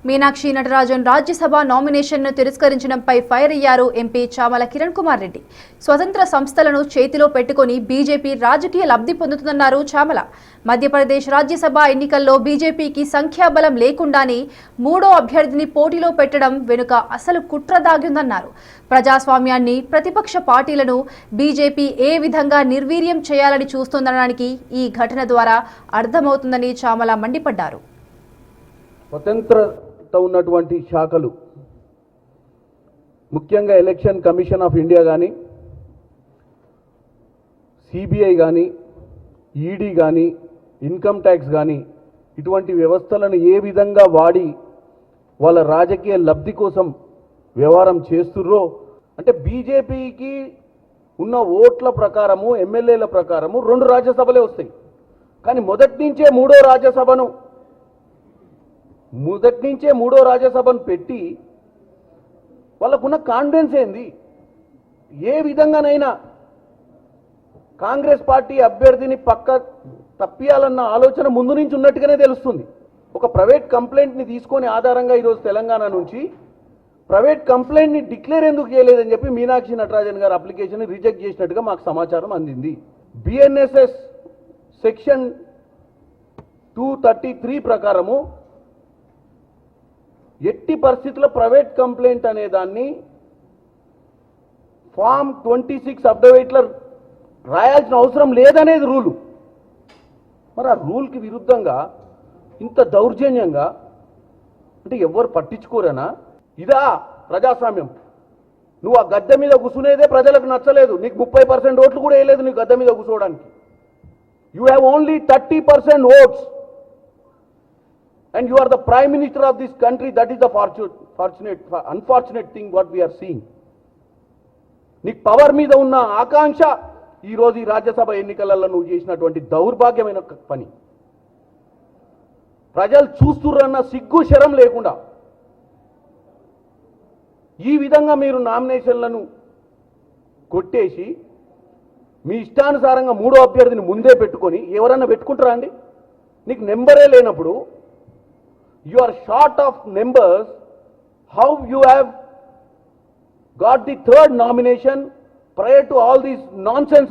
Meenakshi Natarajan Rajya Sabha నామినేషన్ను తిరస్కరించడంపై fire అయ్యారు MP Chamala Kiran Kumar Reddy. స్వతంత్ర సంస్థలను చేతిలో పెట్టుకుని బీజేపీ రాజకీయ లబ్ధి పొందుతుందన్నారు చామల. మధ్యప్రదేశ్ రాజ్యసభ ఎన్నికల్లో బీజేపీకి సంఖ్యాబలం లేకుండానే మూడో అభ్యర్థిని పోటీలో పెట్టడం వెనుక అసలు కుట్ర దాగిందన్నారు. ప్రజాస్వామ్యాన్ని, ప్రతిపక్ష పార్టీలను బీజేపీ ఏ విధంగా నిర్వీర్యం చేయాలని చూస్తుందనడానికి ఈ ఘటన ద్వారా అర్థమవుతుందని చామల మండిపడ్డారు. స్వతంత్రత ఉన్నటువంటి శాఖలు ముఖ్యంగా ఎలక్షన్ కమిషన్ ఆఫ్ ఇండియా కానీ, సిబిఐ కానీ, ఈడీ కానీ, ఇన్కమ్ ట్యాక్స్ కానీ ఇటువంటి వ్యవస్థలను ఏ విధంగా వాడి వాళ్ళ రాజకీయ లబ్ధి కోసం వ్యవహారం చేస్తుర్రో, అంటే బీజేపీకి ఉన్న ఓట్ల ప్రకారము, ఎమ్మెల్యేల ప్రకారము 2 రాజ్యసభలే వస్తాయి. కానీ మొదటి నుంచే మూడో రాజ్యసభను పెట్టి వాళ్ళకున్న కాన్ఫిడెన్స్ ఏంది? ఏ విధంగానైనా కాంగ్రెస్ పార్టీ అభ్యర్థిని పక్క తప్పియాలన్న ఆలోచన ముందు నుంచి ఉన్నట్టుగానే తెలుస్తుంది. ఒక ప్రైవేట్ కంప్లైంట్ని తీసుకొని ఆధారంగా ఈరోజు తెలంగాణ నుంచి ప్రైవేట్ కంప్లైంట్ని డిక్లేర్ ఎందుకు చేయలేదని చెప్పి మీనాక్షి నటరాజన్ గారు అప్లికేషన్ రిజెక్ట్ చేసినట్టుగా మాకు సమాచారం అందింది. బిఎన్ఎస్ఎస్ సెక్షన్ 233 ప్రకారము ఎట్టి పరిస్థితుల్లో ప్రైవేట్ కంప్లైంట్ అనే దాన్ని ఫామ్ 26 అఫిడవిట్లో రాయాల్సిన అవసరం లేదనేది రూలు. మరి ఆ రూల్కి విరుద్ధంగా ఇంత దౌర్జన్యంగా అంటే ఎవరు పట్టించుకోరేనా? ఇదా ప్రజాస్వామ్యం? నువ్వు ఆ గద్దె మీద కూర్చునేదే ప్రజలకు నచ్చలేదు, నీకు 30% ఓట్లు కూడా వేయలేదు నీకు గద్దె మీద కూర్చోవడానికి. You have only 30% votes and you are the prime minister of this country. That is the unfortunate thing what we are seeing. నీకు పవర్ మీద ఉన్న ఆకాంక్ష ఈరోజు ఈ రాజ్యసభ ఎన్నికలలో నువ్వు చేసినటువంటి దౌర్భాగ్యమైన పని. ప్రజలు చూస్తుర్రన్న సిగ్గు శరం లేకుండా ఈ విధంగా మీరు నామినేషన్లను కొట్టేసి మీ ఇష్టానుసారంగా మూడో అభ్యర్థిని ముందే పెట్టుకొని ఎవరన్నా పెట్టుకుంటారా అండి? నీకు నెంబరే లేనప్పుడు, you are short of numbers, how you have got the third nomination prior to all these nonsense